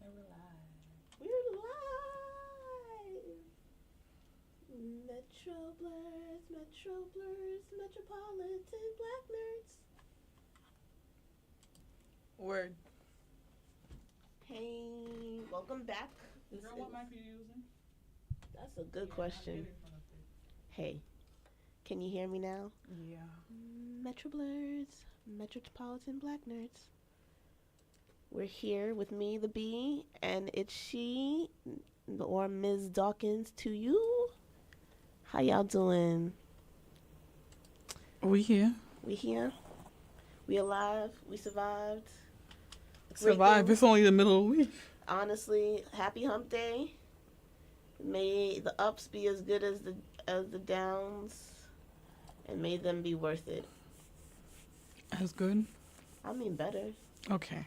We're live. Metro Blurs, Metropolitan Black Nerds. Word. Hey, welcome back. What mic are you using? That's a good question. Hey, can you hear me now? Yeah. Metro Blurs, Metropolitan Black Nerds. We're here with me, the B, and it's she, or Ms. Dawkins to you. How y'all doing? We here. We here. We alive. We survived. Survive. It's only the middle of the week. Honestly, happy hump day. May the ups be as good as the downs, and may them be worth it. That's good. I mean better. Okay.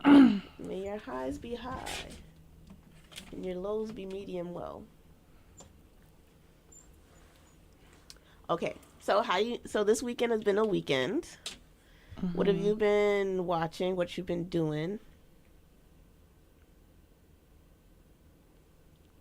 May your highs be high, and your lows be medium well. Okay, so so this weekend has been a weekend. Mm-hmm. What have you been watching? What you been doing?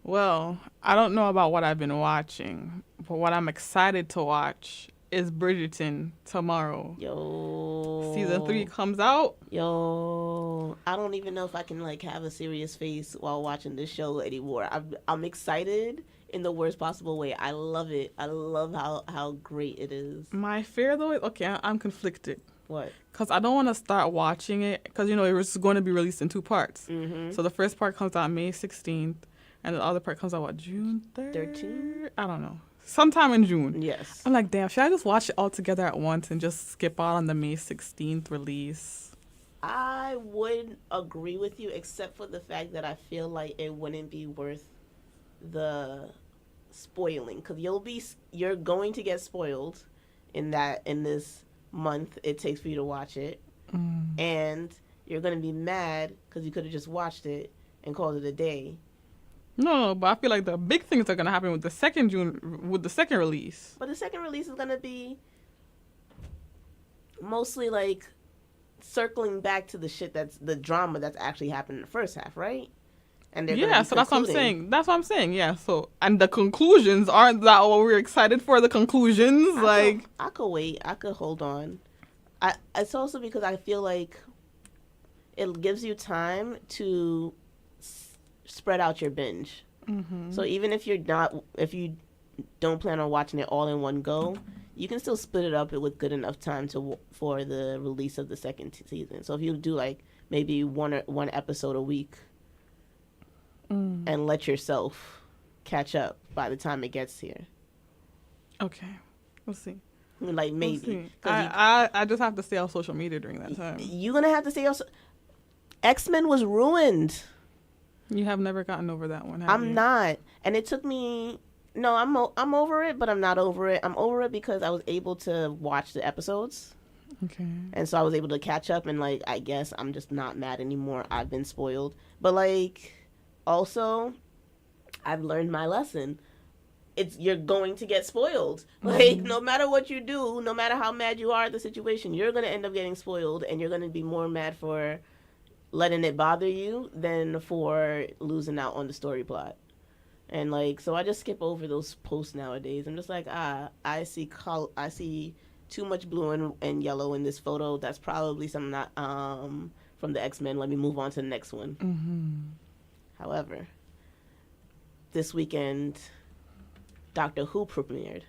Well, I don't know about what I've been watching, but what I'm excited to watch is Bridgerton tomorrow. Yo. Season 3 comes out. Yo. I don't even know if I can have a serious face while watching this show anymore. I'm excited in the worst possible way. I love it. I love how great it is. My fear though is, okay, I'm conflicted. What? Because I don't want to start watching it because, it was going to be released in 2 parts. Mm-hmm. So the first part comes out May 16th and the other part comes out, June 13th? I don't know. Sometime in June. Yes. I'm like, damn, should I just watch it all together at once and just skip out on the May 16th release? I would agree with you, except for the fact that I feel like it wouldn't be worth the spoiling, because you're going to get spoiled in this month it takes for you to watch it, and you're going to be mad because you could have just watched it and called it a day. No, but I feel like the big things are going to happen with the second release. But the second release is going to be mostly circling back to the shit that's the drama that's actually happened in the first half, right? And yeah, so that's what I'm saying. That's what I'm saying. Yeah. So, and the conclusions, aren't that what we're excited for? The conclusions, I could wait. I could hold on. It's also because I feel like it gives you time to spread out your binge. Mm-hmm. So even if you don't plan on watching it all in one go, you can still split it up with good enough time for the release of the second season. So if you do maybe one episode a week, and let yourself catch up by the time it gets here. Okay, we'll see. Maybe. We'll see. I just have to stay off social media during that time. You're gonna have to stay off. X-Men was ruined. You have never gotten over that one, have you? I'm not. And it took me... No, I'm over it, but I'm not over it. I'm over it because I was able to watch the episodes. Okay. And so I was able to catch up, and I guess I'm just not mad anymore. I've been spoiled. But also, I've learned my lesson. You're going to get spoiled. No matter what you do, no matter how mad you are at the situation, you're going to end up getting spoiled, and you're going to be more mad for letting it bother you than for losing out on the story plot. And so I just skip over those posts nowadays. I'm just I see too much blue and yellow in this photo. That's probably something that from the X-Men. Let me move on to the next one. Mm-hmm. However, this weekend, Doctor Who premiered.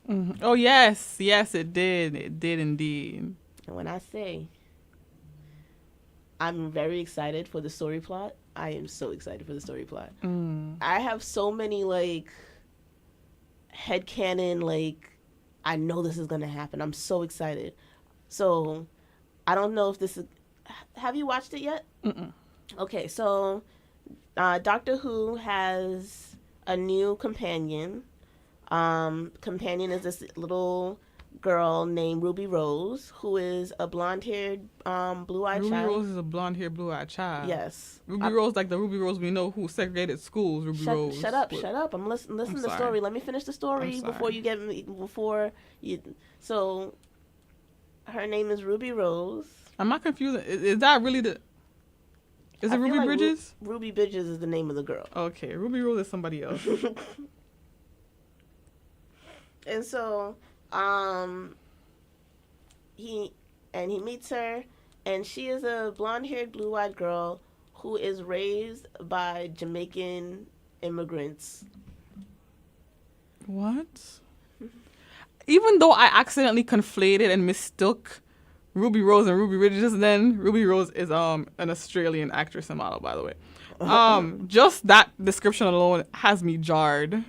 Mm-hmm. Oh yes, it did indeed. And when I say I'm very excited for the story plot, I am so excited for the story plot. I have so many headcanon, I know this is going to happen. I'm so excited. So I don't know if this is... Have you watched it yet? Mm-mm. Okay, so Doctor Who has a new companion. Companion is this little girl named Ruby Rose, who is a blonde-haired, blue-eyed child. Ruby Rose is a blonde-haired, blue-eyed child. Yes. Ruby Rose, like the Ruby Rose we know who segregated schools. Rose. Shut up. I'm listening to the story. Let me finish the story before you get me. So, her name is Ruby Rose, I'm not confused. Is that really the? Is I it feel Ruby like Bridges? Ruby Bridges is the name of the girl. Okay, Ruby Rose is somebody else. And so, he he meets her, and she is a blonde-haired, blue-eyed girl who is raised by Jamaican immigrants. What? Even though I accidentally conflated and mistook Ruby Rose and Ruby Bridges, then Ruby Rose is an Australian actress and model, by the way. Just that description alone has me jarred.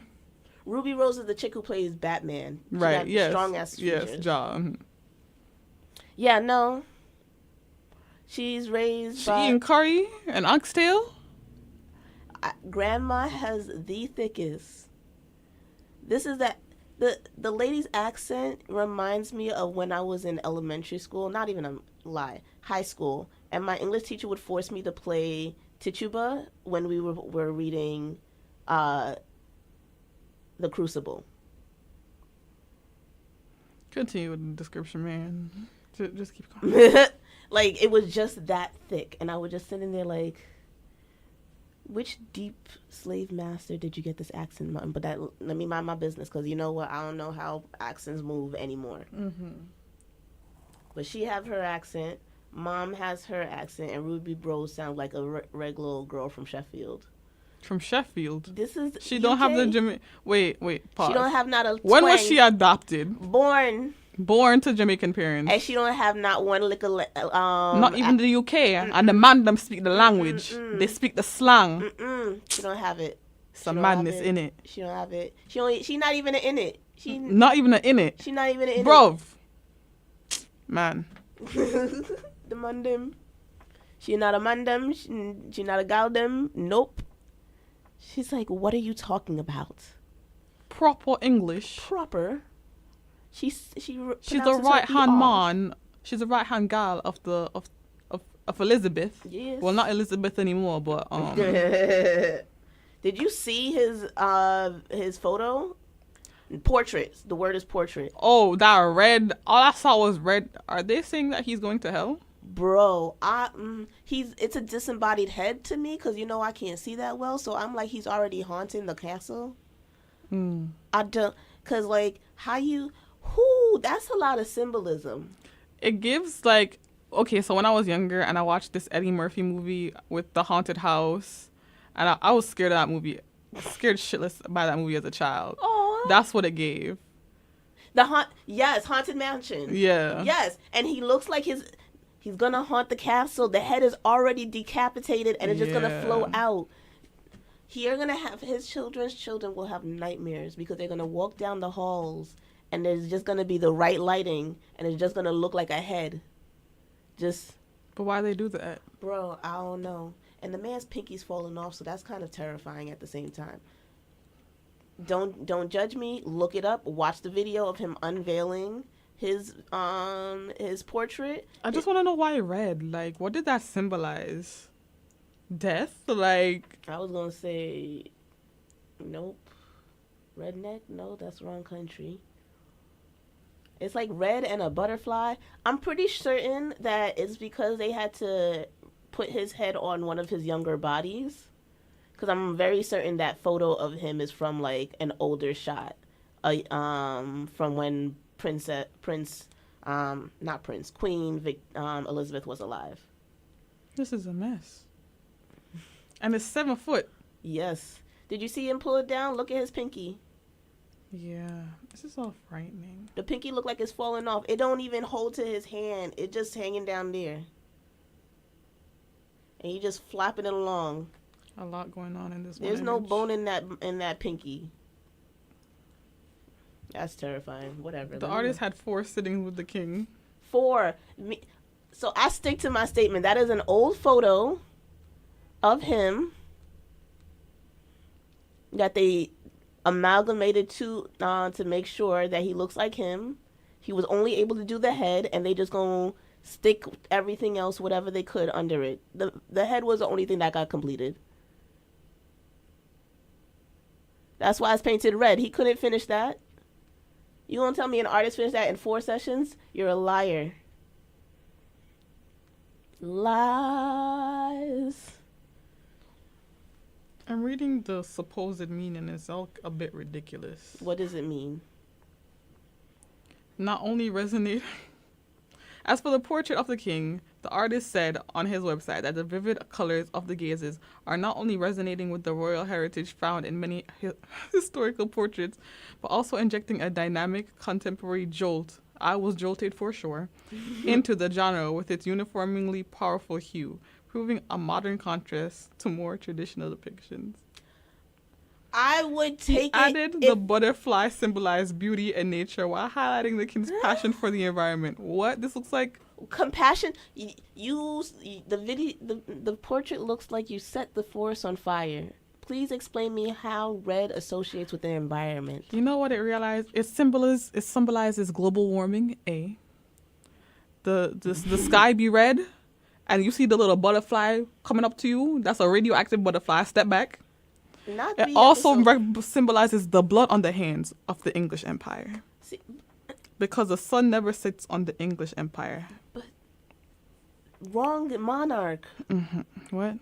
Ruby Rose is the chick who plays Batman. She Right? got Yes. strong ass features. Yes. Jaw. Yeah, no. She's raised She by eating curry and oxtail. Grandma has the thickest. This is that the lady's accent reminds me of when I was in elementary school. Not even a lie, high school, and my English teacher would force me to play Tituba when we were reading, The Crucible. Continue with the description, man. Just keep going. Like, it was just that thick, and I was just sitting there like, which deep slave master did you get this accent from? But let me mind my business, because you know what? I don't know how accents move anymore. Mm-hmm. But she have her accent, Mom has her accent, and Ruby Rose sounds like a regular old girl from Sheffield. From Sheffield. This is She UK. don't have the Wait, pause. She don't have not a When was twang. she adopted? Born, to Jamaican parents. and she don't have not one lick of Not even the UK. And the man them speak the language. They speak the slang. She don't have it. Some She don't have madness in it. She don't have it. She not even in it. Not even in it. She not even in Bruv. Man. it. The mandem. She not a mandem. She not a galdem. Nope. She's like, what are you talking about? Proper English. Proper. She's a right hand man. She's a right hand gal of Elizabeth. Yes. Well, not Elizabeth anymore, but Did you see his photo? Portraits. The word is portrait. Oh, that red. All I saw was red. Are they saying that he's going to hell? Bro, it's a disembodied head to me, because I can't see that well, so I'm like, he's already haunting the castle. I don't, because that's a lot of symbolism. It gives okay, so when I was younger and I watched this Eddie Murphy movie with the haunted house, and I was scared of that movie, scared shitless by that movie as a child. Oh, That's what it gave. Yes, Haunted Mansion. Yeah. Yes, and he looks like he's gonna haunt the castle. The head is already decapitated, and it's just gonna flow out. You're gonna have his children's children will have nightmares, because they're gonna walk down the halls, and there's just gonna be the right lighting, and it's just gonna look like a head. But why they do that? Bro, I don't know. And the man's pinky's falling off, so that's kind of terrifying at the same time. Don't judge me. Look it up. Watch the video of him unveiling his portrait. I just want to know why red. What did that symbolize? Death? I was gonna say, nope. Redneck? No, that's wrong country. It's like red and a butterfly. I'm pretty certain that it's because they had to put his head on one of his younger bodies. Because I'm very certain that photo of him is from an older shot, from when Queen Elizabeth was alive. This is a mess. And it's 7 foot. Yes. Did you see him pull it down? Look at his pinky. Yeah, this is all frightening. The pinky look like it's falling off. It don't even hold to his hand. It's just hanging down there. And he just flapping it along. A lot going on in this. There's no bone in that pinky. That's terrifying. Whatever. The artist had 4 sittings with the king. 4. So I stick to my statement. That is an old photo of him that they amalgamated to make sure that he looks like him. He was only able to do the head, and they just gonna stick everything else, whatever they could, under it. The head was the only thing that got completed. That's why it's painted red. He couldn't finish that. You gonna tell me an artist finished that in 4 sessions? You're a liar. Lies. I'm reading the supposed meaning. It's all a bit ridiculous. What does it mean? Not only resonate. As for the portrait of the king, the artist said on his website that the vivid colors of the gazes are not only resonating with the royal heritage found in many historical portraits, but also injecting a dynamic contemporary jolt, I was jolted for sure, into the genre with its uniformly powerful hue, proving a modern contrast to more traditional depictions. I would He take added it the if butterfly symbolized beauty and nature while highlighting the king's passion for the environment. What? This looks like compassion. The video. The portrait looks like you set the forest on fire. Please explain me how red associates with the environment. you know what it realized? It symbolizes global warming. The sky be red, and you see the little butterfly coming up to you. That's a radioactive butterfly. Step back. Not It the also episode. symbolizes the blood on the hands of the English Empire. See, Because the sun never sits on the English Empire. wrong monarch. What?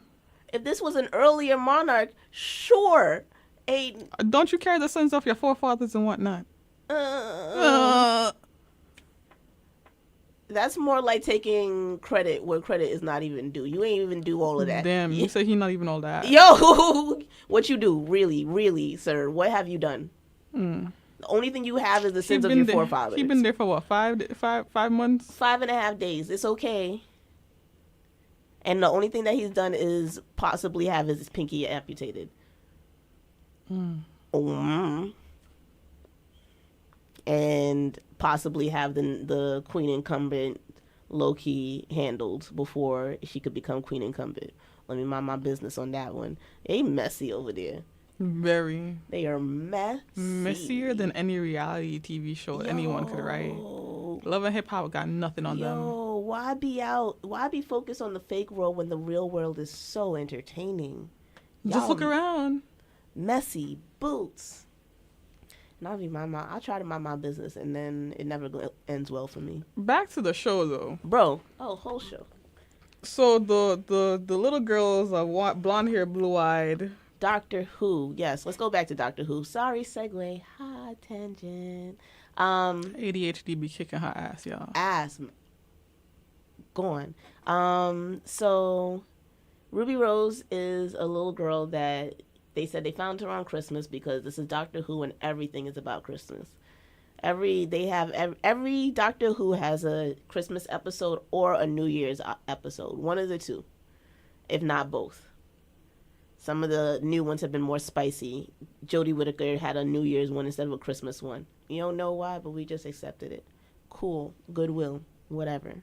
If this was an earlier monarch, sure. A Don't you carry the sins of your forefathers and whatnot? That's more like taking credit where credit is not even due. You ain't even do all of that. Damn, you say he not even all that. Yo, what you do? Really, really, sir? What have you done? Mm. The only thing you have is the He sins of been your there- forefathers. He been there for what, 5 months? 5.5 days. It's okay. And the only thing that he's done is possibly have his pinky amputated. And possibly have the queen incumbent low-key handled before she could become queen incumbent. Let me mind my business on that one. They messy over there. Very. They are messy. Messier than any reality TV show anyone could write. Love and Hip Hop got nothing on them. Yo, why be focused on the fake world when the real world is so entertaining? Just look around. Messy boots. And I try to mind my business, and then it never ends well for me. Back to the show though. Bro, whole show. So the little girls are blonde hair, blue eyed. Doctor Who. Yes, let's go back to Doctor Who. Sorry, segue. High tangent. ADHD be kicking her ass, y'all. Ass. Gone. So Ruby Rose is a little girl that they said they found her on Christmas because this is Doctor Who and everything is about Christmas. Every Doctor Who has a Christmas episode or a New Year's episode. One of the two, if not both. Some of the new ones have been more spicy. Jodie Whittaker had a New Year's one instead of a Christmas one. You don't know why, but we just accepted it. Cool. Goodwill. Whatever.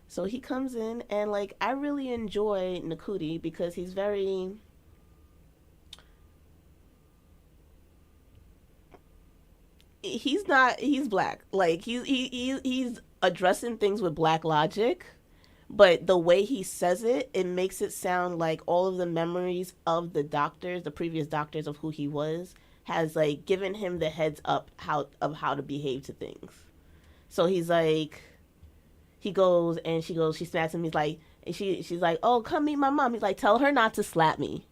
So he comes in, and, like, I really enjoy Nakuti because he's very... He's black. Like, he's addressing things with black logic. But the way he says it, it makes it sound like all of the memories of the previous doctors of who he was, has like given him the heads up how to behave to things. So he's like, she smacks him. He's like, and she's like, oh, come meet my mom. He's like, tell her not to slap me.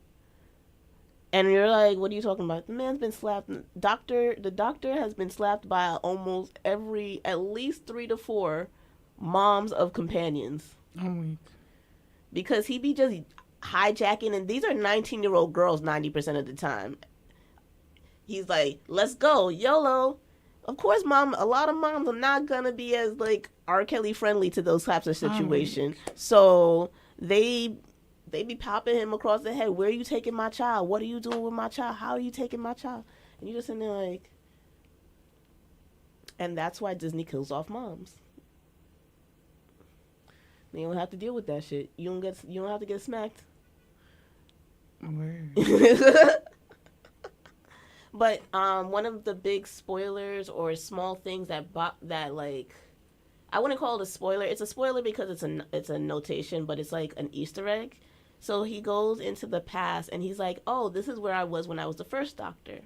And you're like, what are you talking about? The man's been slapped. The doctor has been slapped by almost at least 3 to 4 moms of companions. I'm weak. Because he be just hijacking, and these are 19-year-old girls 90% of the time. He's like, let's go, YOLO. Of course, a lot of moms are not going to be as, like, R. Kelly friendly to those types of situations. So they be popping him across the head. Where are you taking my child? What are you doing with my child? How are you taking my child? And you just in there like... And that's why Disney kills off moms. You don't have to deal with that shit. You don't have to get smacked. Word. But one of the big spoilers or small things that like, I wouldn't call it a spoiler. It's a spoiler because it's a notation, but it's like an Easter egg. So he goes into the past and he's like, oh, this is where I was when I was the first Doctor.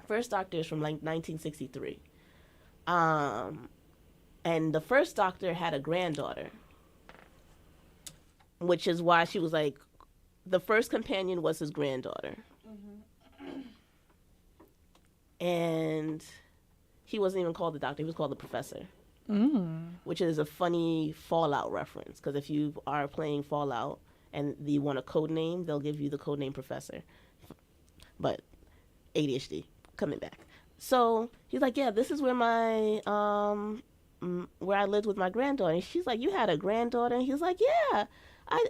First Doctor is from like 1963. And the first Doctor had a granddaughter. which is why she was like, the first companion was his granddaughter. And he wasn't even called the doctor, he was called the professor. Which is a funny Fallout reference, because if you are playing Fallout and you want a code name, they'll give you the code name professor. But ADHD coming back. So he's like, yeah, this is where my where I lived with my granddaughter. And she's like, you had a granddaughter? And he's like, yeah,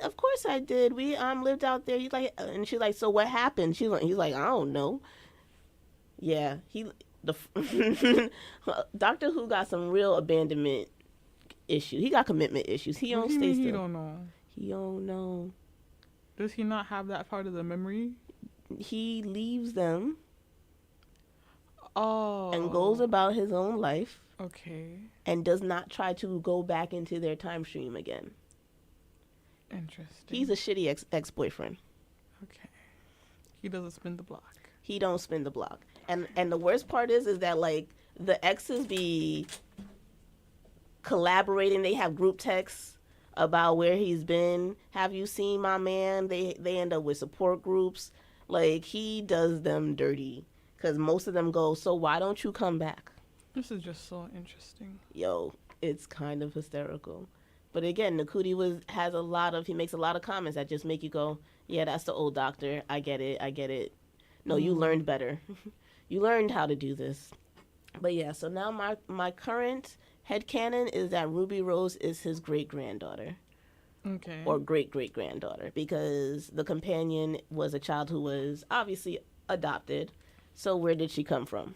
of course I did. We lived out there. He's like, and she's like, so what happened? He's like, I don't know. Yeah, the Doctor Who got some real abandonment issues. He got commitment issues. He don't stay still. He don't know. He don't know. Does he not have that part of the memory? He leaves them. Oh. And goes about his own life. Okay. And does not try to go back into their time stream again. Interesting. He's a shitty ex-boyfriend. Okay. He doesn't spin the block. He don't spin the block. And the worst part is that, like, the exes be collaborating. They have group texts about where he's been. Have you seen my man? They end up with support groups. Like, he does them dirty. Because most of them go, so why don't you come back? This is just so interesting. Yo, it's kind of hysterical. But again, Nakuti he makes a lot of comments that just make you go, yeah, that's the old doctor. I get it. No, you learned better. You learned how to do this. But yeah, so now my current headcanon is that Ruby Rose is his great-granddaughter. Okay. Or great-great-granddaughter, because the companion was a child who was obviously adopted. So where did she come from?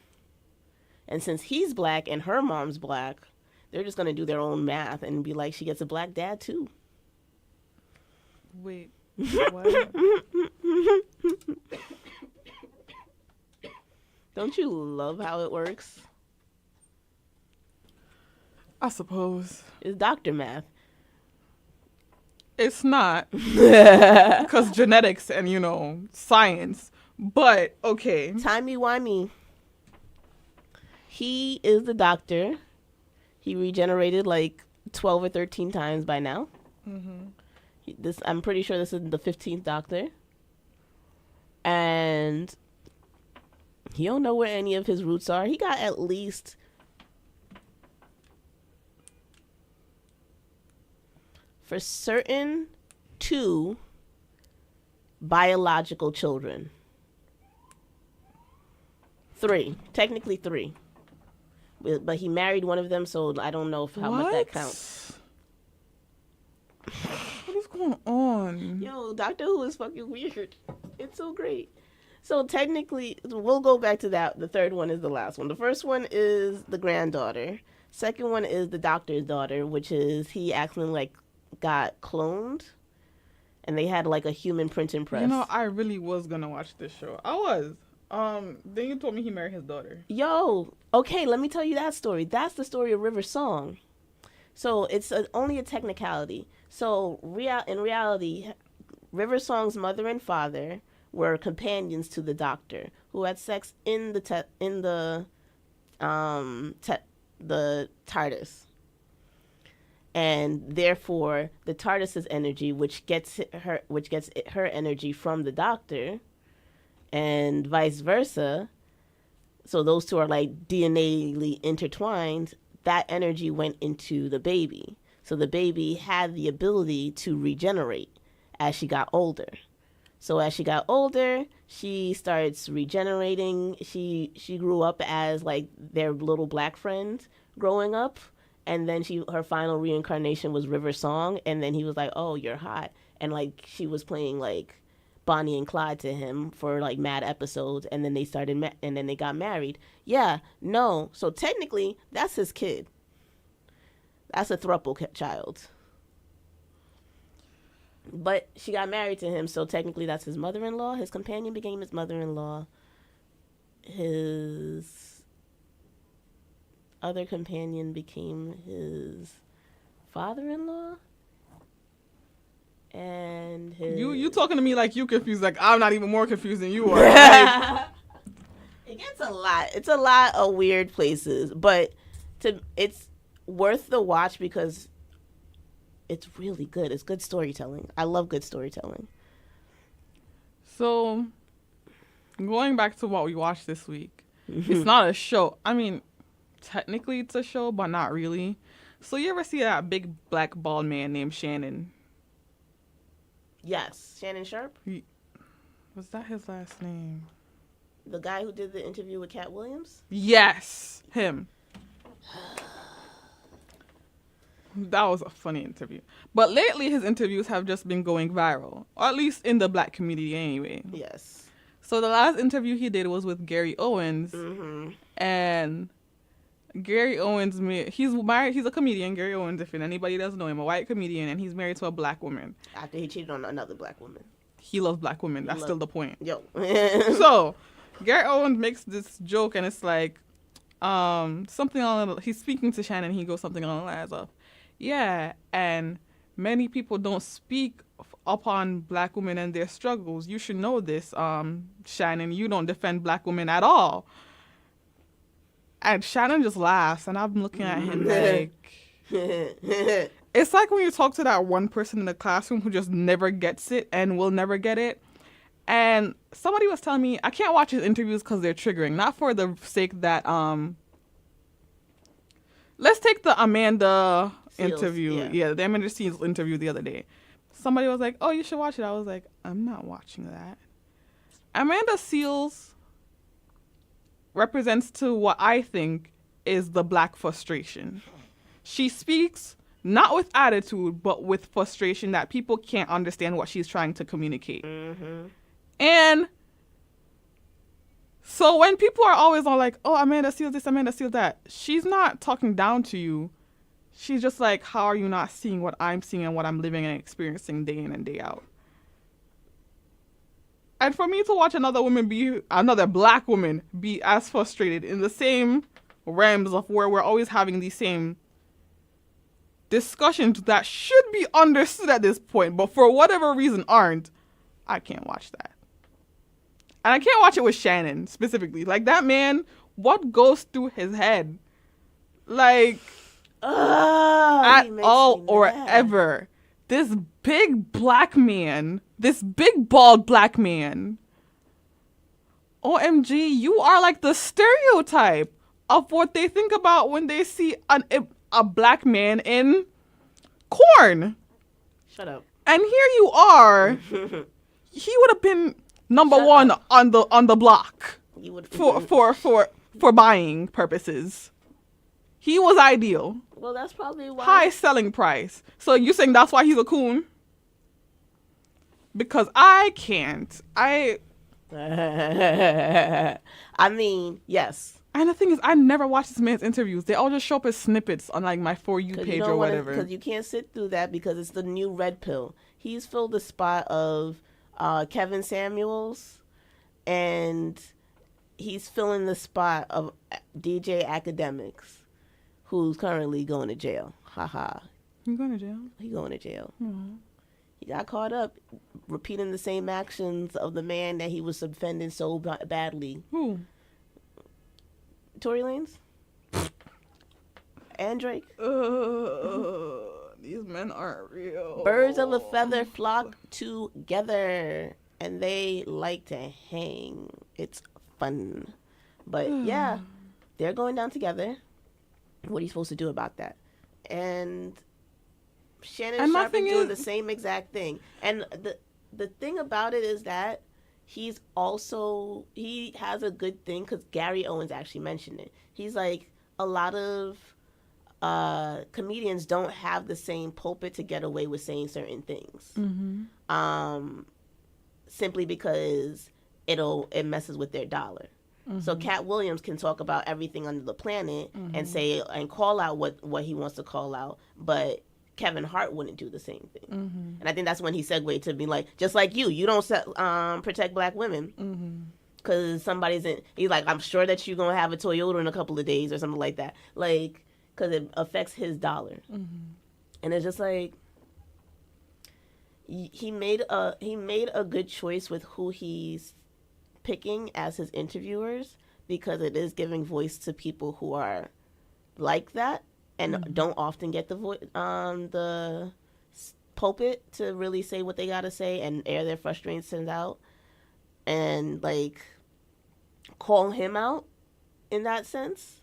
And since he's black and her mom's black, they're just going to do their own math and be like, she gets a black dad too. Wait, what? Don't you love how it works? I suppose. It's doctor math. It's not. Because genetics and, science. But, okay. Timey-wimey. He is the doctor. He regenerated like 12 or 13 times by now. Mm-hmm. I'm pretty sure this is the 15th doctor. And he don't know where any of his roots are. He got at least for certain 2 biological children. 3. Technically 3. But he married one of them, so I don't know how much that counts. What is going on? Yo, Doctor Who is fucking weird. It's so great. So technically, we'll go back to that. The third one is the last one. The first one is the granddaughter. Second one is the doctor's daughter, which is he accidentally got cloned. And they had a human printing press. I really was going to watch this show. I was. Then you told me he married his daughter. Yo, okay, let me tell you that story. That's the story of River Song. So it's only a technicality. So in reality, River Song's mother and father were companions to the doctor who had sex in the TARDIS. And therefore, the TARDIS's energy, which gets her energy from the doctor, and vice versa, so those two are DNA-ly intertwined, that energy went into the baby. So the baby had the ability to regenerate as she got older. So as she got older, she starts regenerating. She grew up as their little black friend growing up. And then her final reincarnation was River Song. And then he was like, oh, you're hot. And she was playing Bonnie and Clyde to him for mad episodes, and then they started and then they got married. Yeah, no. So technically, that's his kid. That's a throuple child. But she got married to him, so technically that's his mother-in-law. His companion became his mother-in-law. His other companion became his father-in-law. And you talking to me like you confused, I'm not even more confused than you are. It gets a lot. It's a lot of weird places, but it's worth the watch because it's really good. It's good storytelling. I love good storytelling. So, going back to what we watched this week, it's not a show. I mean, technically it's a show, but not really. So you ever see that big black bald man named Shannon? Yes, Shannon Sharp, Was that his last name? the guy who did the interview with Cat Williams. Yes, him. That was a funny interview. But lately his interviews have just been going viral, or at least in the black community anyway. Yes. So the last interview he did was with Gary Owens, and Gary Owens, he's married. He's a comedian, Gary Owens. If anybody doesn't know him, a white comedian, and he's married to a black woman. After he cheated on another black woman. He loves black women. That's still the point. Yo. So Gary Owens makes this joke, and it's like, something on. He's speaking to Shannon. He goes something on the lines of, yeah, and many people don't speak upon black women and their struggles. You should know this, Shannon. You don't defend black women at all. And Shannon just laughs, and I'm looking at him like, it's like when you talk to that one person in the classroom who just never gets it and will never get it. And somebody was telling me I can't watch his interviews because they're triggering. Not for the sake that let's take the Amanda Seals, interview. Yeah, the Amanda Seals interview the other day. Somebody was like, "Oh, you should watch it." I was like, "I'm not watching that." Amanda Seals represents to what I think is the black frustration. She speaks not with attitude, but with frustration that people can't understand what she's trying to communicate. And so when people are always all like, oh, Amanda Seals this, Amanda Seals that, she's not talking down to you. She's just like, how are you not seeing what I'm seeing and what I'm living and experiencing day in and day out? And for me to watch another black woman be as frustrated in the same realms of where we're always having these same discussions that should be understood at this point, but for whatever reason aren't, I can't watch that. And I can't watch it with Shannon specifically. Like, that man, what goes through his head? Like, at all or ever. This big black man, this big bald black man, OMG, you are like the stereotype of what they think about when they see a black man in corn. Shut up. And here you are. He would have been number one on the block for buying purposes. He was ideal. Well, that's probably why. High selling price. So you saying that's why he's a coon? Because I can't. I mean, yes. And the thing is, I never watch this man's interviews. They all just show up as snippets on like my For You page or whatever. Because you can't sit through that because it's the new red pill. He's filled the spot of Kevin Samuels, and he's filling the spot of DJ Academics, who's currently going to jail. Haha. You going to jail? He going to jail. Mm-hmm. He got caught up repeating the same actions of the man that he was offending so badly. Who? Tory Lanez? And Drake? These men aren't real. Birds of a feather flock together, and they like to hang. It's fun. But yeah, they're going down together. What are you supposed to do about that? And Shannon Sharp is doing the same exact thing. And the thing about it is that he has a good thing because Gary Owens actually mentioned it. He's like, a lot of comedians don't have the same pulpit to get away with saying certain things. Mm-hmm. Simply because it messes with their dollar. Mm-hmm. So Cat Williams can talk about everything under the planet and say and call out what he wants to call out, but Kevin Hart wouldn't do the same thing. Mm-hmm. And I think that's when he segued to be like, just like you don't protect black women because he's like, I'm sure that you're going to have a Toyota in a couple of days or something like that. Like, because it affects his dollar. Mm-hmm. And it's just like, he made a good choice with who he's picking as his interviewers, because it is giving voice to people who are like that and don't often get the pulpit to really say what they gotta say and air their frustrations out, and like call him out in that sense.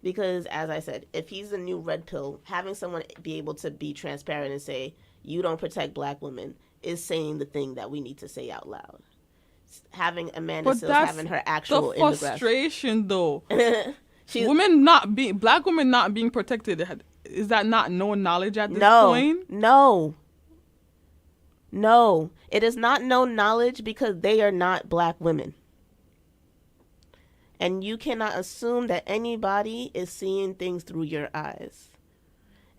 Because as I said, if he's the new red pill, having someone be able to be transparent and say, you don't protect black women, is saying the thing that we need to say out loud. Having Amanda Seales having her actual the frustration though. Black women not being protected, is that not known knowledge at this point? No. It is not known knowledge because they are not black women. And you cannot assume that anybody is seeing things through your eyes.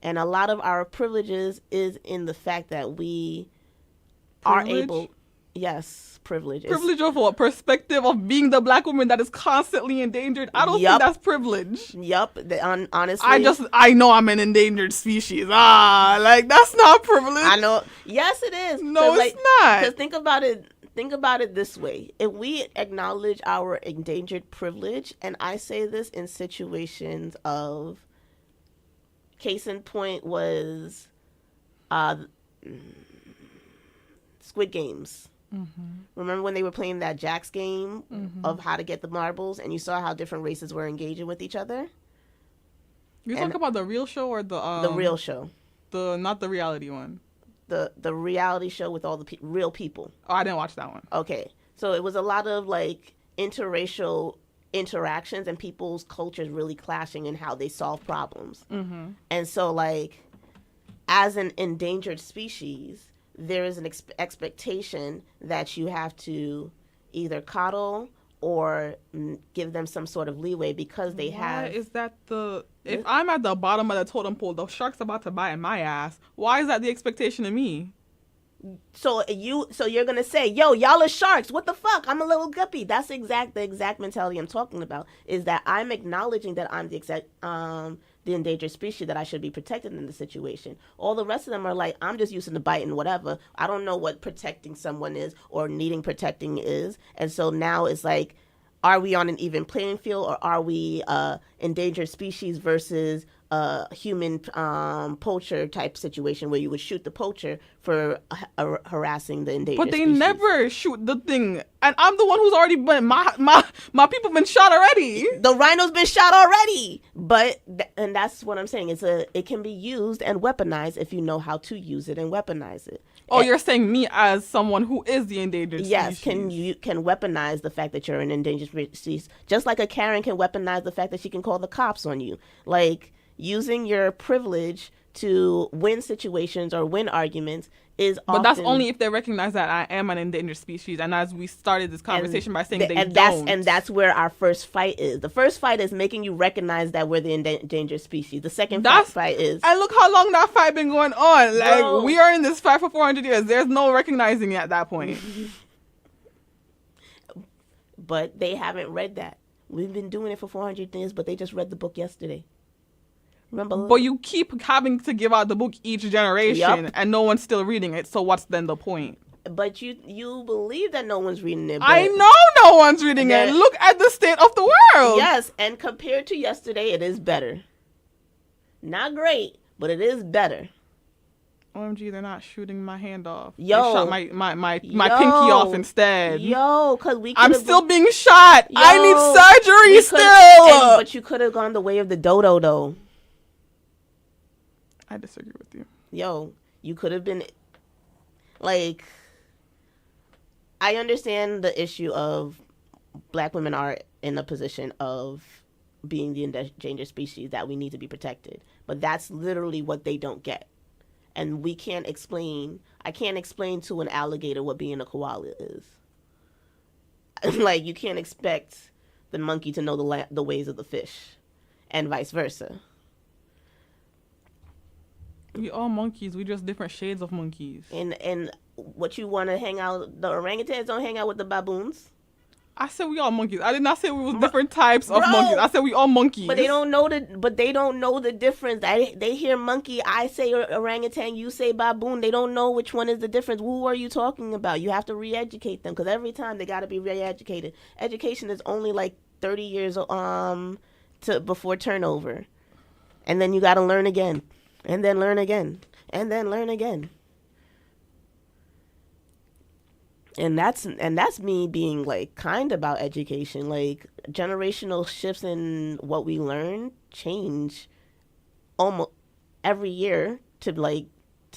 And a lot of our privileges is in the fact that we are able... Yes, privilege. Privilege of what? Perspective of being the black woman that is constantly endangered? I don't think that's privilege. Yup. Honestly. I know I'm an endangered species. Like, that's not privilege. I know. Yes, it is. No, it's not. Because think about it this way. If we acknowledge our endangered privilege, and I say this in situations of, case in point was Squid Games. Mm-hmm. Remember when they were playing that Jack's game of how to get the marbles, and you saw how different races were engaging with each other? You talking about the real show or the real show? Not the reality one. The reality show with all the real people. Oh, I didn't watch that one. Okay, so it was a lot of like interracial interactions and people's cultures really clashing in how they solve problems. Mm-hmm. And so, like, as an endangered species, there is an expectation that you have to either coddle or give them some sort of leeway because they have... Why is that if I'm at the bottom of the totem pole, the shark's about to bite my ass, why is that the expectation of me? So you're going to say, yo, y'all are sharks. What the fuck? I'm a little guppy. That's the exact mentality I'm talking about, is that I'm acknowledging that I'm the endangered species, that I should be protected in the situation. All the rest of them are like, I'm just using the bite and whatever. I don't know what protecting someone is or needing protecting is. And so now it's like, are we on an even playing field, or are we endangered species versus a human poacher type situation where you would shoot the poacher for harassing the endangered species? But they never shoot the thing. And I'm the one who's already been, my people been shot already. The rhino's been shot already. But, and that's what I'm saying. It can be used and weaponized if you know how to use it and weaponize it. Oh, you're saying me as someone who is the endangered species? Yes, can weaponize the fact that you're an endangered species. Just like a Karen can weaponize the fact that she can call the cops on you. Like, using your privilege to win situations or win arguments is often... But that's only if they recognize that I am an endangered species. And as we started this conversation by saying don't. And that's where our first fight is. The first fight is making you recognize that we're the endangered species. The second fight is... And look how long that fight been going on. Like, we are in this fight for 400 years. There's no recognizing it at that point. But they haven't read that. We've been doing it for 400 years, but they just read the book yesterday. Remember? But you keep having to give out the book each generation, and no one's still reading it. So what's then the point? But you believe that no one's reading it. I know no one's reading it. Look at the state of the world. Yes, and compared to yesterday, it is better. Not great, but it is better. OMG, they're not shooting my hand off. Yo, they shot my pinky off instead. Yo, because I'm still being shot. Yo, I need surgery still. But you could have gone the way of the dodo, though. I disagree with you. Yo, you could have been, like, I understand the issue of black women are in a position of being the endangered species that we need to be protected. But that's literally what they don't get. And I can't explain to an alligator what being a koala is. Like, you can't expect the monkey to know the ways of the fish, and vice versa. We all monkeys. We just different shades of monkeys. And what you want to hang out? The orangutans don't hang out with the baboons. I said we all monkeys. I did not say we was different types of monkeys. I said we all monkeys. But they don't know the difference. They hear monkey. I say orangutan. You say baboon. They don't know which one is the difference. Who are you talking about? You have to re-educate them, because every time they got to be re-educated. Education is only like 30 years before turnover, and then you got to learn again. And then learn again. and then learn again. And that's me being like kind about education. Like generational shifts in what we learn change almost every year to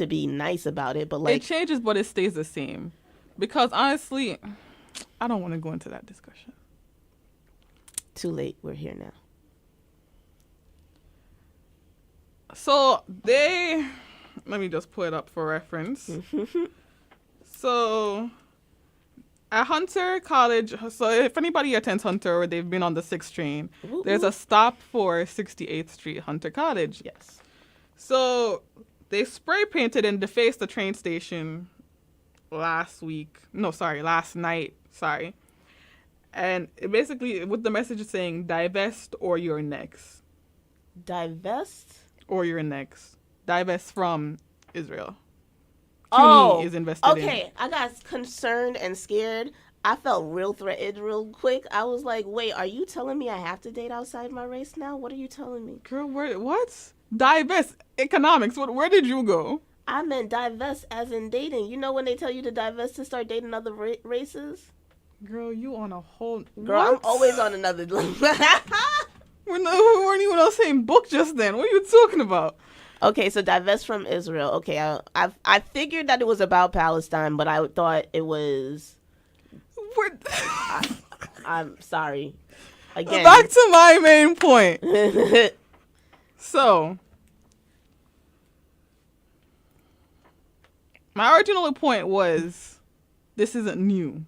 be nice about it, but like it changes, but it stays the same. Because honestly, I don't want to go into that discussion. too late. We're here now. So let me just pull it up for reference. So at Hunter College, so if anybody attends Hunter or they've been on the 6th train, there's a stop for 68th Street, Hunter College. Yes. So they spray painted and defaced the train station last night. And it basically, with the message saying, divest or you're next. Divest? Or you're next. Divest from Israel. Oh, CUNY is invested in. Okay, I got concerned and scared. I felt real threatened real quick. I was like, wait, are you telling me I have to date outside my race now? What are you telling me? Girl, what? Divest. Economics. Where did you go? I meant divest as in dating. You know when they tell you to divest to start dating other races? Girl, you on a whole... Girl, what? I'm always on another... We weren't even on the same book just then. What are you talking about? Okay, so divest from Israel. Okay, I figured that it was about Palestine, but I thought it was... I'm sorry. Again. Back to my main point. So, my original point was, this isn't new.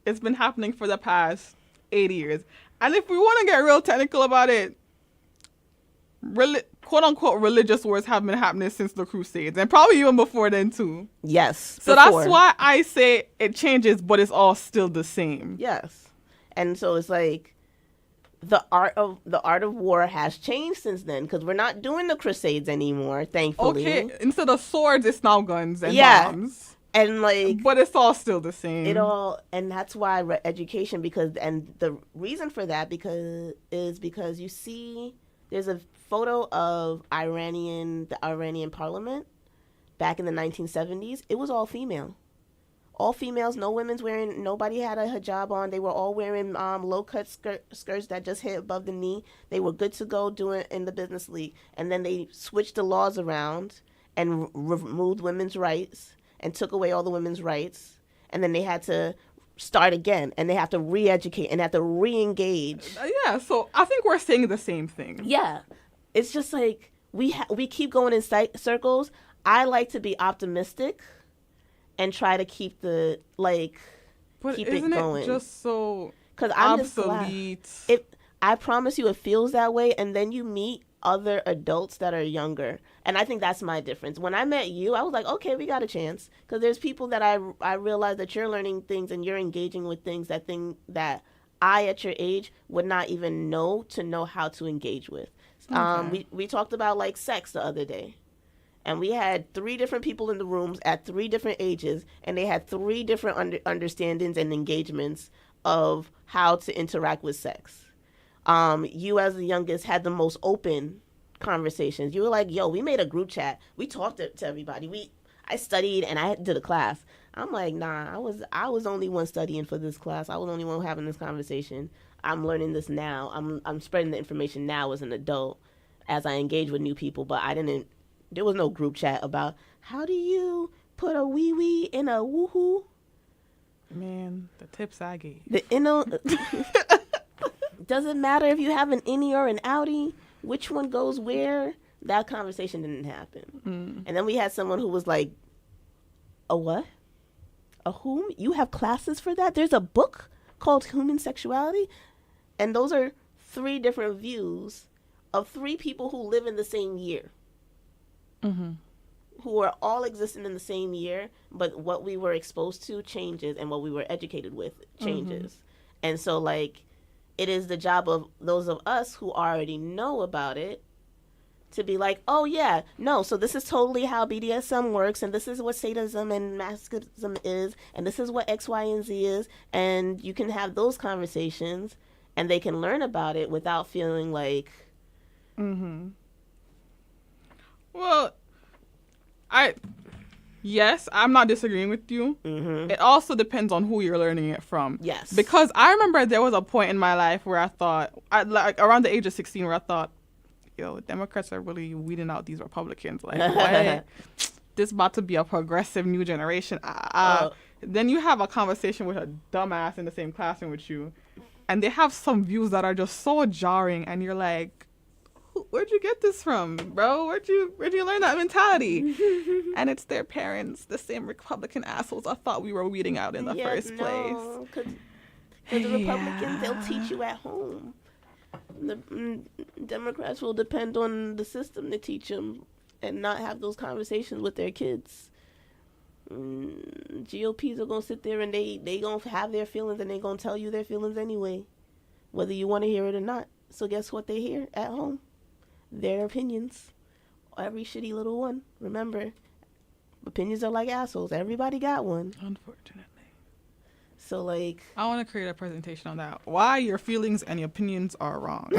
It's been happening for the past 80 years. And if we want to get real technical about it, quote-unquote religious wars have been happening since the Crusades. And probably even before then, too. Yes. So before. that's why I say it changes, but it's all still the same. Yes. And so it's like the art of war has changed since then, because we're not doing the Crusades anymore, thankfully. Okay, instead of swords, it's now guns and bombs. And like, but it's all still the same. And that's why education, and the reason for that is because you see, there's a photo of the Iranian parliament back in the 1970s. It was all female. All females, nobody had a hijab on. They were all wearing low-cut skirts that just hit above the knee. They were good to go doing in the business league. And then they switched the laws around and removed women's rights and took away all the women's rights. And then they had to start again, and they have to re-educate and have to re-engage. Yeah, so I think we're saying the same thing. Yeah. It's just like we keep going in circles. I like to be optimistic and try to keep keep it going. It just so 'cause I'm obsolete? I promise you, it feels that way, and then you meet other adults that are younger, and I think that's my difference. When I met you, I was like, okay, we got a chance, because there's people that I realize that you're learning things and you're engaging with things that I at your age would not even know how to engage with. Okay. We talked about like sex the other day. And we had 3 different people in the rooms at 3 different ages, and they had 3 different understandings and engagements of how to interact with sex. You, as the youngest, had the most open conversations. You were like, yo, we made a group chat. We talked to everybody. I studied, and I did a class. I'm like, nah, I was only one studying for this class. I was the only one having this conversation. I'm learning this now. I'm spreading the information now as an adult as I engage with new people, but there was no group chat about how do you put a wee-wee in a woohoo. Man, the tips I gave. Doesn't matter if you have an innie or an outie, which one goes where. That conversation didn't happen. And then we had someone who was like, a what? A whom? You have classes for that? There's a book called Human Sexuality? And those are 3 different views of 3 people who live in the same year. Mm-hmm. Who are all existing in the same year, but what we were exposed to changes, and what we were educated with changes. Mm-hmm. And so, like, it is the job of those of us who already know about it to be like, oh, yeah, no, so this is totally how BDSM works, and this is what sadism and masochism is, and this is what X, Y, and Z is, and you can have those conversations, and they can learn about it without feeling like... Mm-hmm. Well, Yes, I'm not disagreeing with you. Mm-hmm. It also depends on who you're learning it from. Yes. Because I remember there was a point in my life where I thought, like around the age of 16, where I thought, yo, Democrats are really weeding out these Republicans. Like, what? This about to be a progressive new generation. Then you have a conversation with a dumbass in the same classroom with you, and they have some views that are just so jarring, and you're like, where'd you get this from, bro? Where'd you learn that mentality? And it's their parents, the same Republican assholes I thought we were weeding out in the first place. Because the Republicans, they'll teach you at home. The Democrats will depend on the system to teach them and not have those conversations with their kids. GOPs are going to sit there and they going to have their feelings and they going to tell you their feelings anyway, whether you want to hear it or not. So guess what they hear at home? Their opinions. Every shitty little one. Remember, opinions are like assholes. Everybody got one. Unfortunately. So, like... I want to create a presentation on that. Why your feelings and your opinions are wrong.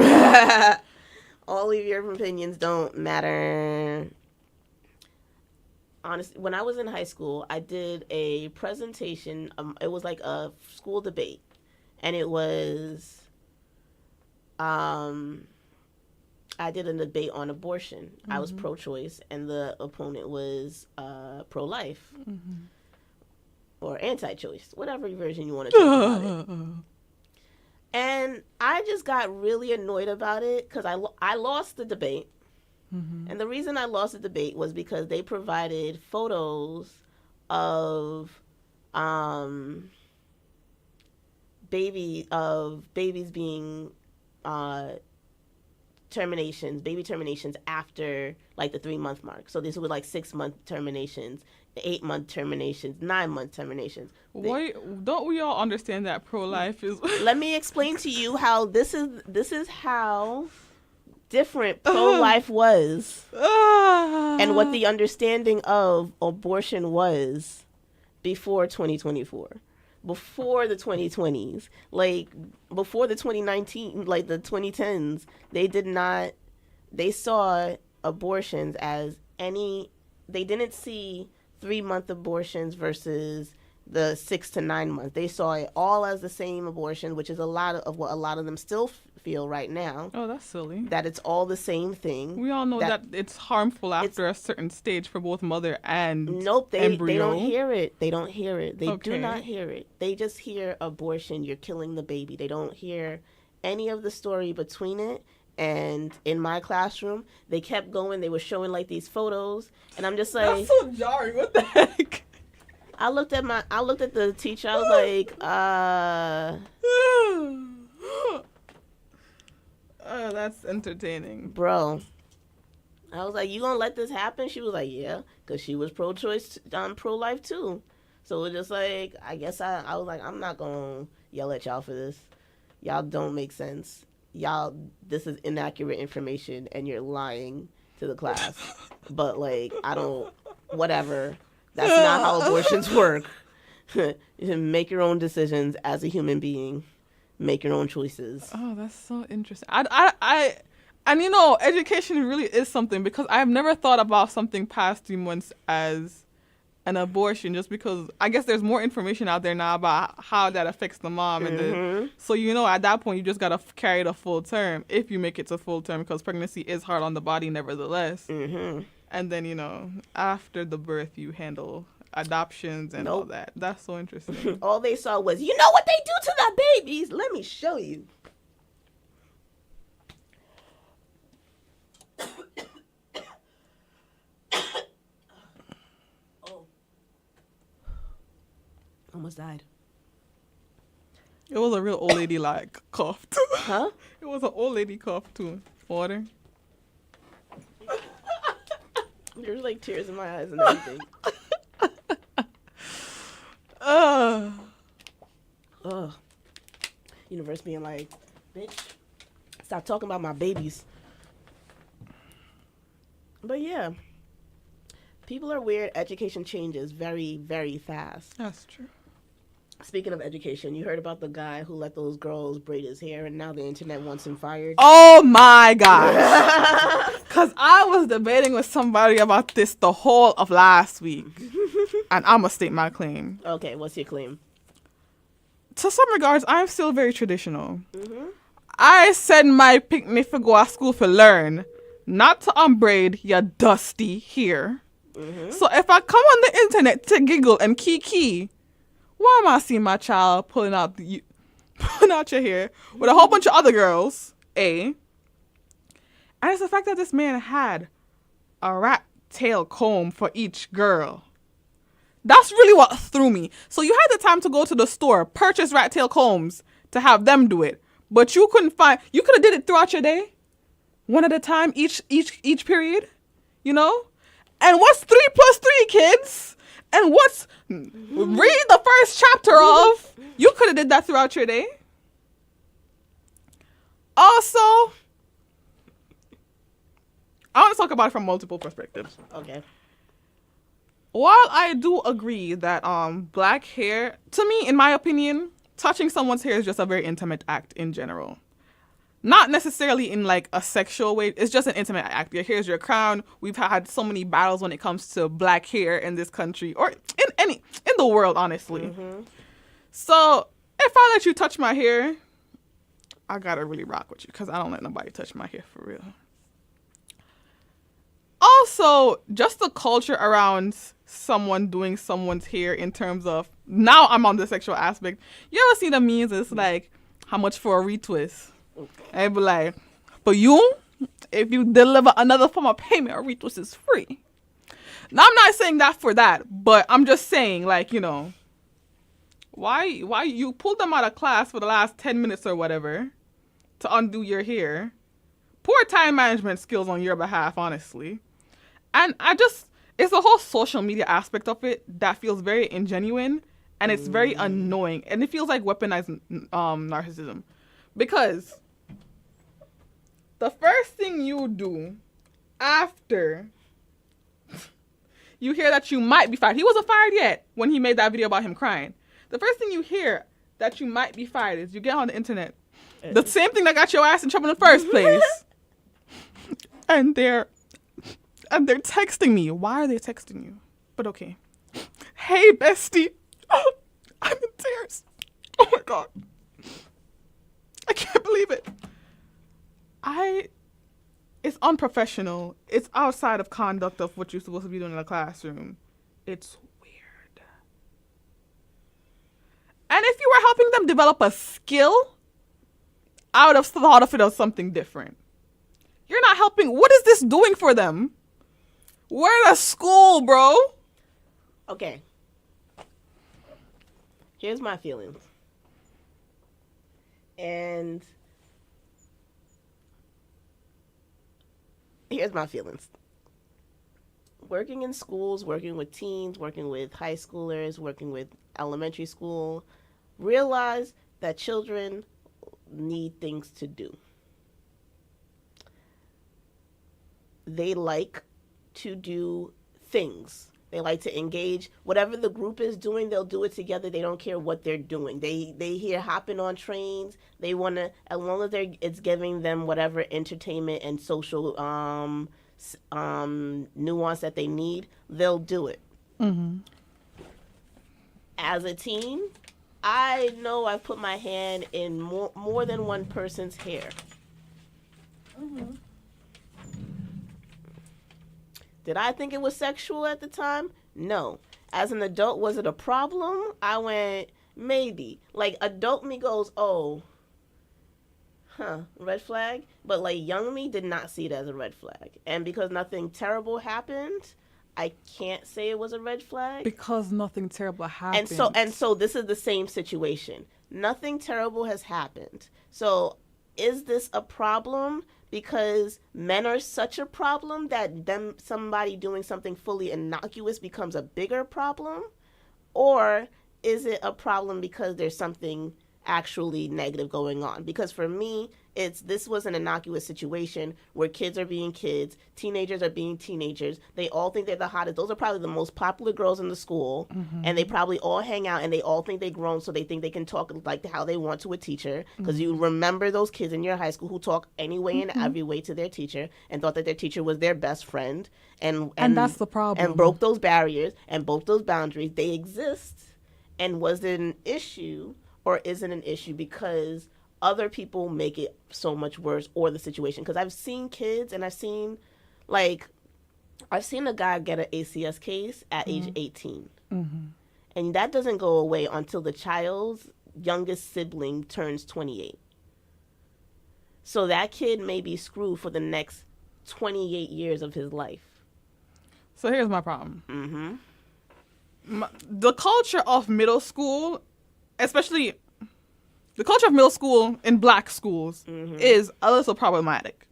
All of your opinions don't matter. Honestly, when I was in high school, I did a presentation. It was like a school debate. And it was... I did a debate on abortion. Mm-hmm. I was pro-choice, and the opponent was pro-life. Mm-hmm. Or anti-choice, whatever version you want to talk about it. And I just got really annoyed about it because I lost the debate. Mm-hmm. And the reason I lost the debate was because they provided photos of babies being baby terminations after like the 3-month mark. So these were like 6-month terminations, 8-month terminations, 9-month terminations. Wait, don't we all understand that pro-life is? Let me explain to you how this is how different pro-life was, and what the understanding of abortion was before 2024. Before the 2020s, like before the 2019, like the 2010s, they saw abortions as they didn't see 3-month abortions versus the 6 to 9 months. They saw it all as the same abortion, which is a lot of what a lot of them still feel right now. Oh, that's silly. That it's all the same thing. We all know that it's harmful after a certain stage for both mother and embryo. They don't hear it. They Okay. do not hear it. They just hear abortion. You're killing the baby. They don't hear any of the story between it. And in my classroom, they kept going. They were showing like these photos, and I'm just like, that's so jarring. What the heck? I looked at the teacher. I was like, Oh, that's entertaining, bro. I was like, you gonna let this happen? She was like, yeah, because she was pro-choice, pro-life too. So it was just like, I guess I was like, I'm not gonna yell at y'all for this. Y'all don't make sense. Y'all, this is inaccurate information, and you're lying to the class. But like, I don't, whatever. That's not how abortions work. You make your own decisions as a human being. Make your own choices. Oh, that's so interesting. And you know, education really is something, because I've never thought about something past 3 months as an abortion, just because I guess there's more information out there now about how that affects the mom. And so, you know, at that point, you just got to carry the full term if you make it to full term, because pregnancy is hard on the body nevertheless. Mm-hmm. And then, you know, after the birth, you handle adoptions and all that. That's so interesting. All they saw was, you know what they do to the babies? Let me show you. Oh. Almost died. It was a real old lady like cough too. Huh? It was an old lady cough too. Water. There's like tears in my eyes and everything. Universe being like, bitch, stop talking about my babies. But yeah, people are weird. Education changes very, very fast. That's true. Speaking of education, you heard about the guy who let those girls braid his hair, and now the internet wants him fired? Oh my gosh. Because I was debating with somebody about this the whole of last week. And I'm going to state my claim. Okay, what's your claim? To some regards, I'm still very traditional. I send my picnic for go to school for learn, not to unbraid your dusty hair. So if I come on the internet to giggle and kiki, why am I seeing my child pulling out your hair with a whole bunch of other girls? And it's the fact that this man had a rat tail comb for each girl. That's really what threw me. So you had the time to go to the store, purchase rat tail combs to have them do it, but you couldn't find. You could have did it throughout your day, one at a time, each period, you know. And what's 3 + 3, kids? And what's read the first chapter of? You could have did that throughout your day. Also, I want to talk about it from multiple perspectives. Okay. While I do agree that black hair, to me, in my opinion, touching someone's hair is just a very intimate act in general. Not necessarily in like a sexual way. It's just an intimate act. Your hair is your crown. We've had so many battles when it comes to black hair in this country or in the world, honestly. So if I let you touch my hair, I gotta really rock with you because I don't let nobody touch my hair for real. Also, just the culture around someone doing someone's hair in terms of, now I'm on the sexual aspect. You ever see the memes? It's like, how much for a retwist? I'd be like, for you, if you deliver another form of payment, a retwist is free. Now, I'm not saying that for that, but I'm just saying, like, you know, why you pulled them out of class for the last 10 minutes or whatever to undo your hair? Poor time management skills on your behalf, honestly. And it's the whole social media aspect of it that feels very ingenuine and it's very annoying. And it feels like weaponized narcissism. Because the first thing you do after you hear that you might be fired, he wasn't fired yet when he made that video about him crying. The first thing you hear that you might be fired is you get on the internet. The same thing that got your ass in trouble in the first place. And they're texting me. Why are they texting you? But okay. Hey, bestie. Oh, I'm in tears. Oh my God. I can't believe it. It's unprofessional. It's outside of conduct of what you're supposed to be doing in a classroom. It's weird. And if you were helping them develop a skill, I would have thought of it as something different. You're not helping. What is this doing for them? We're at school, bro. Okay. Here's my feelings. And here's my feelings. Working in schools, working with teens, working with high schoolers, working with elementary school, realize that children need things to do. They like to do things. They like to engage. Whatever the group is doing, they'll do it together. They don't care what they're doing. They hear hopping on trains. They want to, as long as it's giving them whatever entertainment and social nuance that they need, they'll do it. As a teen, I know I've put my hand in more than one person's hair. Did I think it was sexual at the time? No. As an adult, was it a problem? I went, maybe. Like, adult me goes, oh, red flag. But, like, young me did not see it as a red flag. And because nothing terrible happened, I can't say it was a red flag. Because nothing terrible happened. And so this is the same situation. Nothing terrible has happened. So is this a problem? Because men are such a problem that somebody doing something fully innocuous becomes a bigger problem? Or is it a problem because there's something actually negative going on? Because for me, This was an innocuous situation where kids are being kids, teenagers are being teenagers. They all think they're the hottest. Those are probably the most popular girls in the school, and they probably all hang out, and they all think they're grown, so they think they can talk like how they want to a teacher. Because you remember those kids in your high school who talk any way and every way to their teacher and thought that their teacher was their best friend, and that's the problem. And broke those barriers and broke those boundaries. They exist. And was it an issue or is it an issue because other people make it so much worse, or the situation? Because I've seen kids, and I've seen a guy get an ACS case at age 18. And that doesn't go away until the child's youngest sibling turns 28. So that kid may be screwed for the next 28 years of his life. So here's my problem. The culture of middle school, especially the culture of middle school in black schools, is a little problematic.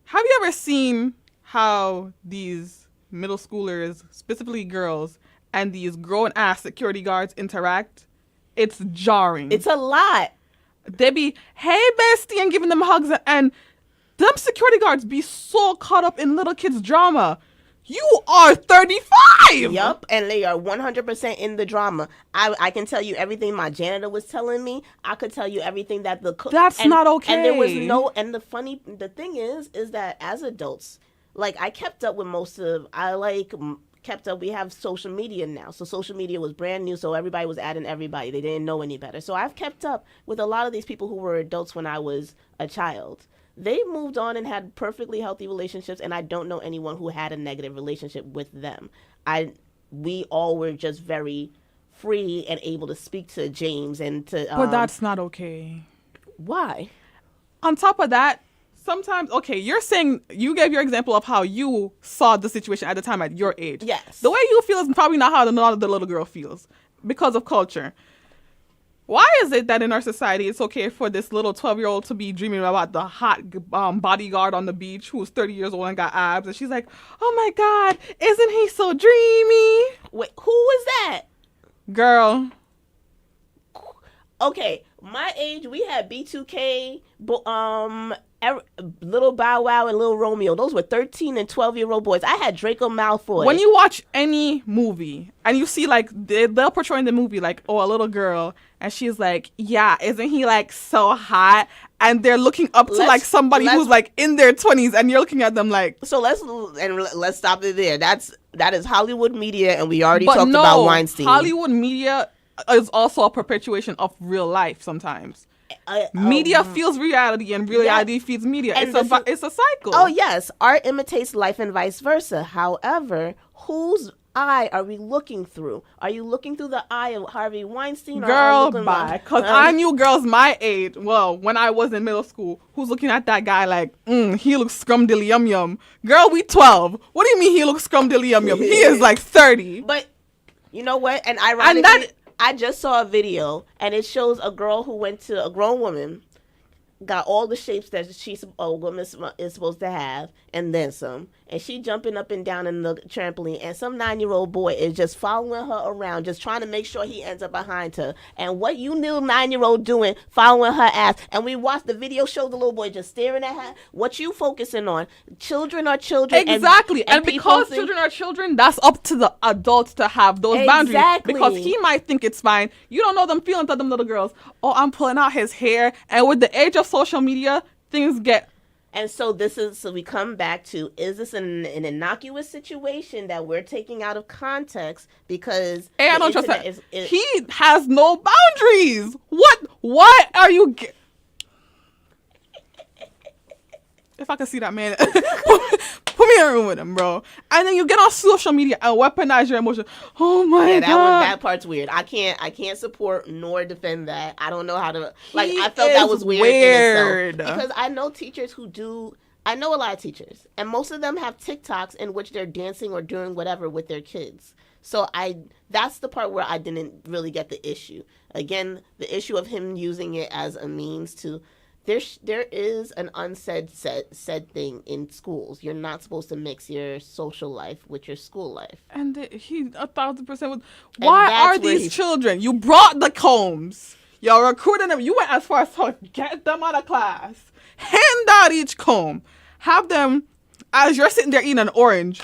Have you ever seen how these middle schoolers, specifically girls, and these grown-ass security guards interact? It's jarring. It's a lot. They be, hey, bestie, and giving them hugs, and them security guards be so caught up in little kids' drama. You are 35! Yup, and they are 100% in the drama. I can tell you everything my janitor was telling me. I could tell you everything that the cook... That's not okay. And there was no... And the thing is that as adults, like, I kept up with most of... kept up. We have social media now. So social media was brand new, so everybody was adding everybody. They didn't know any better. So I've kept up with a lot of these people who were adults when I was a child. They moved on and had perfectly healthy relationships, and I don't know anyone who had a negative relationship with them. We all were just very free and able to speak to James and to... But that's not okay. Why? On top of that, sometimes, okay, you're saying, you gave your example of how you saw the situation at the time at your age. Yes. The way you feel is probably not how the little girl feels because of culture. Why is it that in our society it's okay for this little 12-year-old to be dreaming about the hot bodyguard on the beach who's 30 years old and got abs, and she's like, oh my God, isn't he so dreamy? Wait, who was that? Girl. Okay, my age, we had B2K, Little Bow Wow and Little Romeo. Those were 13 and 12-year-old boys. I had Draco Malfoy. When you watch any movie and you see, like, they'll portray in the movie, like, oh, a little girl, and she's like, yeah, isn't he, like, so hot? And they're looking up to, like, somebody who's, like, in their 20s, and you're looking at them like... So let's stop it there. That is Hollywood media, and we already talked about Weinstein. Hollywood media is also a perpetuation of real life sometimes. Media feels reality, and reality feeds media. It's a cycle. Oh, yes. Art imitates life and vice versa. However, whose eye are we looking through? Are you looking through the eye of Harvey Weinstein? Girl, bye. Because I knew girls my age, well, when I was in middle school, who's looking at that guy like, he looks scrum-dilly-yum-yum. Girl, we 12. What do you mean he looks scrum-dilly-yum-yum? He is like 30. But you know what? And ironically... I just saw a video, and it shows a girl who went to a grown woman, got all the shapes that a woman is supposed to have, and then some. And she jumping up and down in the trampoline, and some 9-year-old boy is just following her around, just trying to make sure he ends up behind her. And what you little 9-year-old doing, following her ass. And we watched the video, show the little boy just staring at her. What you focusing on? Children are children. Exactly. And because children are children, that's up to the adults to have those boundaries. Because he might think it's fine. You don't know them feelings of them little girls. Oh, I'm pulling out his hair. And with the age of social media, things get... And so we come back to, is this an innocuous situation that we're taking out of context because I don't trust that. He has no boundaries. What are you... If I could see that man, put me in a room with him, bro. And then you get on social media and weaponize your emotions. Oh my God. That part's weird. I can't support nor defend that. I don't know how to, like, I felt that was weird. In itself. Because I know teachers who do, I know a lot of teachers, and most of them have TikToks in which they're dancing or doing whatever with their kids. So that's the part where I didn't really get the issue. Again, the issue of him using it as a means to, there is an unsaid said thing in schools. You're not supposed to mix your social life with your school life. And he 1,000% was. Why are these children? You brought the combs. Y'all recruiting them. You went as far as to get them out of class. Hand out each comb. Have them, as you're sitting there eating an orange.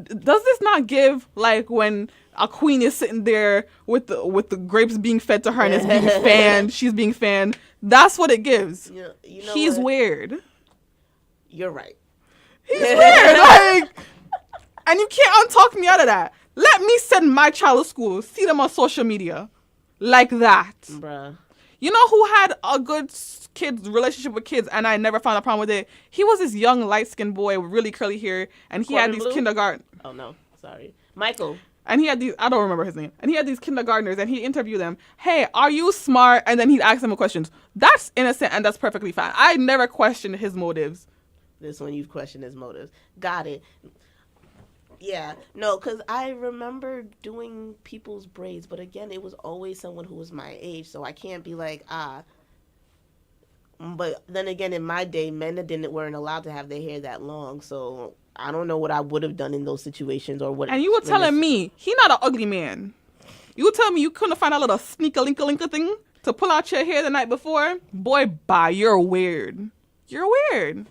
Does this not give like when a queen is sitting there with the grapes being fed to her and it's being fanned, she's being fanned? That's what it gives. You know He's what? weird. You're right. He's weird. Like, and you can't untalk me out of that. Let me send my child to school, see them on social media. Like that. Bruh. You know who had a good kids relationship with kids and I never found a problem with it? He was this young light-skinned boy with really curly hair and he had these kindergarten. Oh no, sorry. Michael. And he had these, I don't remember his name. And he had these kindergartners and he'd interview them. Hey, are you smart? And then he'd ask them questions. That's innocent and that's perfectly fine. I never questioned his motives. This one you've questioned his motives. Got it. Yeah, no, because I remember doing people's braids, but again, it was always someone who was my age, so I can't be like, But then again, in my day, men weren't allowed to have their hair that long, so I don't know what I would have done in those situations or what. And you were telling me he not an ugly man. You were telling me you couldn't find a little sneaker-linka-linka thing to pull out your hair the night before? Boy, bye, you're weird. You're weird.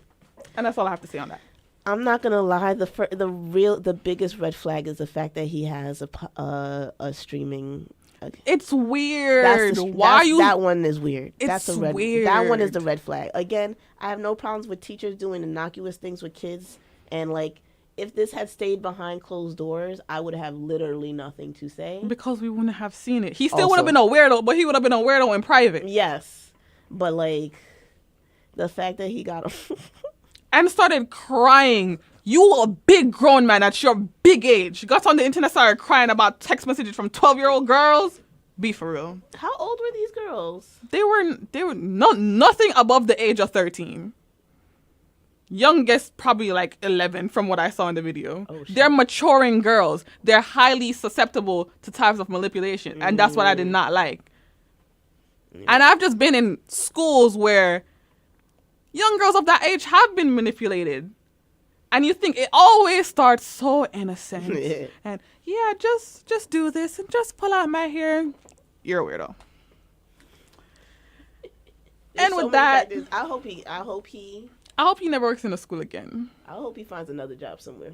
And that's all I have to say on that. I'm not gonna lie. The biggest red flag is the fact that he has a streaming. It's weird. That one is weird. It's Weird. weird. That one is the red flag. Again, I have no problems with teachers doing innocuous things with kids, and like if this had stayed behind closed doors, I would have literally nothing to say because we wouldn't have seen it. He still would have been a weirdo, but he would have been a weirdo in private. Yes, but like the fact that he got him. And started crying. You a big grown man at your big age. Got on the internet, started crying about text messages from 12-year-old girls. Be for real. How old were these girls? They were nothing above the age of 13. Youngest probably like 11 from what I saw in the video. Oh, shit. They're maturing girls. They're highly susceptible to types of manipulation. And that's what I did not like. Yeah. And I've just been in schools where young girls of that age have been manipulated. And you think it always starts so innocent. Yeah. And yeah, just do this and just pull out my hair. You're a weirdo. And with that, I hope he never works in a school again. I hope he finds another job somewhere.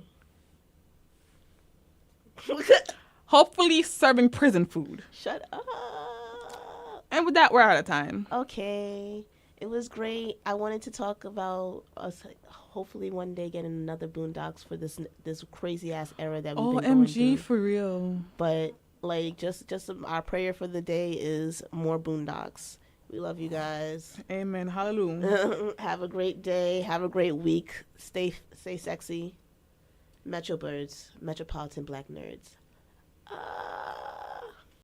Hopefully serving prison food. Shut up. And with that, we're out of time. Okay. It was great. I wanted to talk about us hopefully one day getting another Boondocks for this crazy ass era that we've been going through. OMG, for real. But like just our prayer for the day is more Boondocks. We love you guys. Amen. Hallelujah. Have a great day. Have a great week. Stay sexy. Metro Birds, Metropolitan Black Nerds.